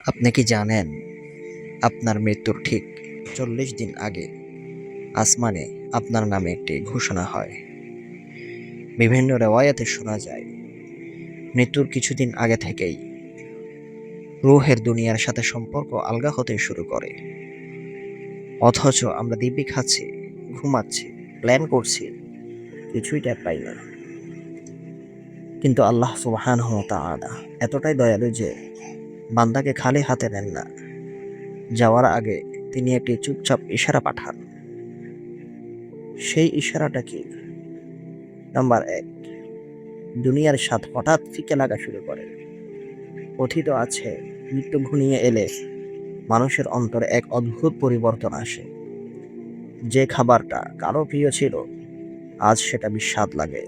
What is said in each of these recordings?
আপনি কি জানেন আপনার মৃত্যুর ঠিক 40 দিন আগে আসমানে আপনার নামে একটি ঘোষণা হয়। বিভিন্ন রেওয়ায়াতে শোনা যায় মৃত্যুর কিছুদিন আগে থেকেই রূহের দুনিয়ার সাথে সম্পর্ক আলগা হতে শুরু করে। অথচ আমরা দিব্যি খাচ্ছি, ঘুমাচ্ছি, প্ল্যান করছি, কিছুই টের পাই না। কিন্তু আল্লাহ সুবহানাহু ওয়া তাআলা এতটাই দয়ালু যে বান্দাকে খালি হাতে নেন না। যাওয়ার আগে তিনি একটি চুপচাপ ইশারা পাঠান। সেই ইশারাটা কি? নাম্বার ১, দুনিয়ার স্বাদ হঠাৎ ফিকে লাগা শুরু করে। কথিত আছে মৃত্যু ঘনিয়ে এলে মানুষের অন্তরে এক অদ্ভুত পরিবর্তন আসে। যে খাবারটা কারো প্রিয় ছিল আজ সেটা বিস্বাদ লাগে।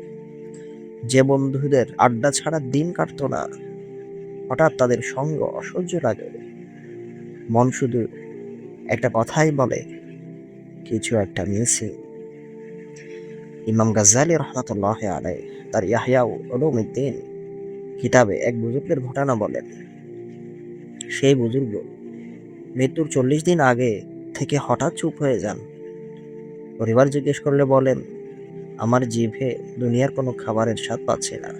যে বন্ধুদের আড্ডা ছাড়া দিন কাটতো না হঠাৎ তাদের সঙ্গ অসহ্য লাগে। মন শুধু একটা কথাই বলে, কিছু একটা মিসিং। ইমাম গাজ্জালী রহমাতুল্লাহ আলাইহি তার ইহয়া উলুমিদ্দিন কিতাবে এক বুজুর্গের ঘটনা বলেন। সেই বুজুর্গ মৃত্যুর 40 দিন আগে থেকে হঠাৎ চুপ হয়ে যান। পরিবার জিজ্ঞেস করলে বলেন, আমার জিভে দুনিয়ার কোনো খাবারের স্বাদ পাচ্ছি না।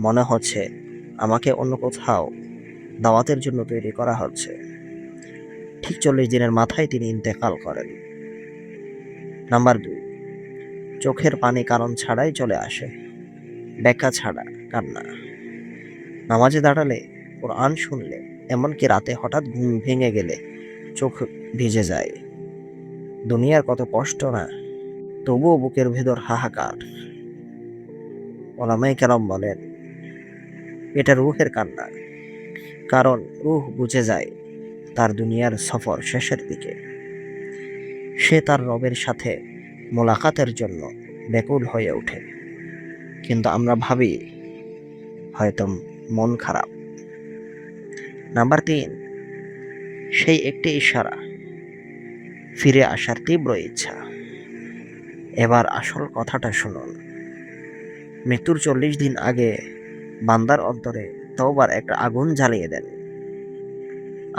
মনে হচ্ছে আমাকে অন্য কোথাও দাওয়াতের জন্য তৈরি করা হচ্ছে। ঠিক 40 দিনের মাথায় তিনি ইন্তেকাল করেন। নাম্বার 2, চোখের পানি কারণ ছাড়াই চলে আসে, ব্যাখ্যা ছাড়া কান্না। নামাজে দাঁড়ালে, কোরআন শুনলে, এমনকি রাতে হঠাৎ ঘুম ভেঙে গেলে চোখ ভিজে যায়। দুনিয়ার কত কষ্ট না, তবুও বুকের ভেতর হাহাকার। ওলামায়ে কেরাম বলেন এটা রূহের কান্না। কারণ রূহ বুঝে যায় তার দুনিয়ার সফর শেষের দিকে। সে তার রবের সাথে মোলাকাতের জন্য ব্যাকুল হয়ে ওঠে। কিন্তু আমরা ভাবি হয়তো মন খারাপ। নাম্বার 3, সেই একটি ইশারা, ফিরে আসার তীব্র ইচ্ছা। এবার আসল কথাটা শুনুন। মৃত্যুর 40 দিন আগে বান্দার অন্তরে তওবার একটা আগুন জ্বালিয়ে দেন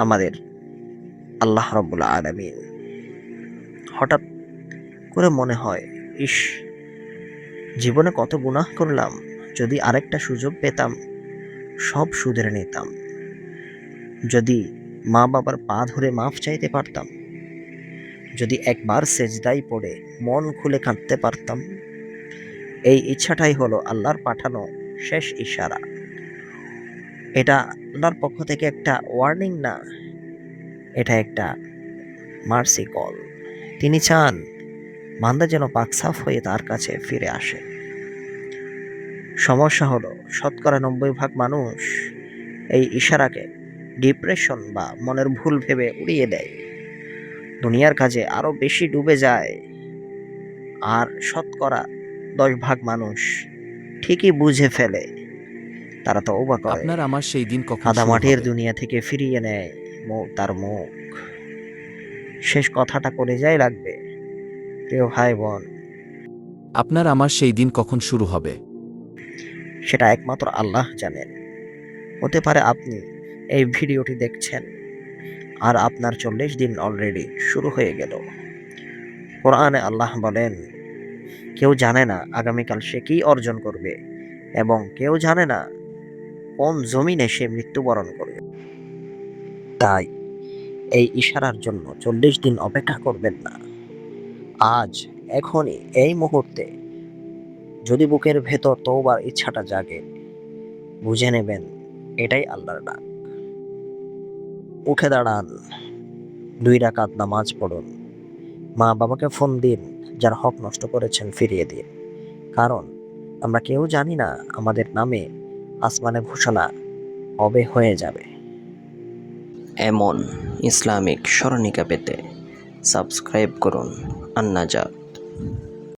আমাদের আল্লাহ রাব্বুল আলামিন। হঠাৎ করে মনে হয়, ইস, জীবনে কত গুনাহ করলাম, যদি আরেকটা সুযোগ পেতাম সব শুধরে নিতাম। যদি মা বাবার পা ধরে মাফ চাইতে পারতাম, যদি একবার সেজদায় পড়ে মন খুলে কাঁদতে পারতাম। এই ইচ্ছাটাই হলো আল্লাহর পাঠানো শেষ ইশারা। এটা আল্লাহর পক্ষ থেকে একটা ওয়ার্নিং না, এটা একটা মার্সি কল। তিনি চান বান্দা যেন পাকসাফ হয়ে তার কাছে ফিরে আসে। সমস্যা হলো 90% মানুষ এই ইশারাকে ডিপ্রেশন বা মনের ভুল ভেবে উড়িয়ে দেয়, দুনিয়ার কাজে আরো বেশি ডুবে যায়। আর 10% মানুষ ঠিকই বুঝে ফেলে, তারা তওবা করে, আপনার আমার সেই দিন কখন শুরু কাদামাটির হবে? দুনিয়া থেকে ফিরিয়ে নেয় তার মুখ। শেষ কথাটা কলিজায় লাগবে প্রিয় ভাই বোন। আপনার আমার সেই দিন কখন শুরু হবে? সেটা একমাত্র আল্লাহ জানেন। হতে পারে আপনি এই ভিডিওটি দেখছেন আর আপনার 40 দিন অলরেডি শুরু হয়ে গেল। কোরআনে আল্লাহ বলেন, কেউ জানে না আগামীকাল সে কি অর্জন করবে এবং কেউ জানে না কোন জমিনে সে মৃত্যুবরণ করবে। তাই এই ইশারার জন্য 40 দিন অপেক্ষা করবেন না। আজ, এখনই, এই মুহূর্তে যদি বুকের ভেতর তওবার ইচ্ছাটা জাগে, বুঝে নেবেন এটাই আল্লাহর ডাক। উঠে দাঁড়ান, 2 রাকাত নামাজ পড়ুন, মা বাবাকে ফোন দিন, যার হক নষ্ট করেছেন ফিরিয়ে দিন। কারণ আমরা কেউ জানি না আমাদের নামে আসমানে ঘোষণা কবে হয়ে যাবে। এমন ইসলামিক স্মরণিকা পেতে সাবস্ক্রাইব করুন আন-নাজাত।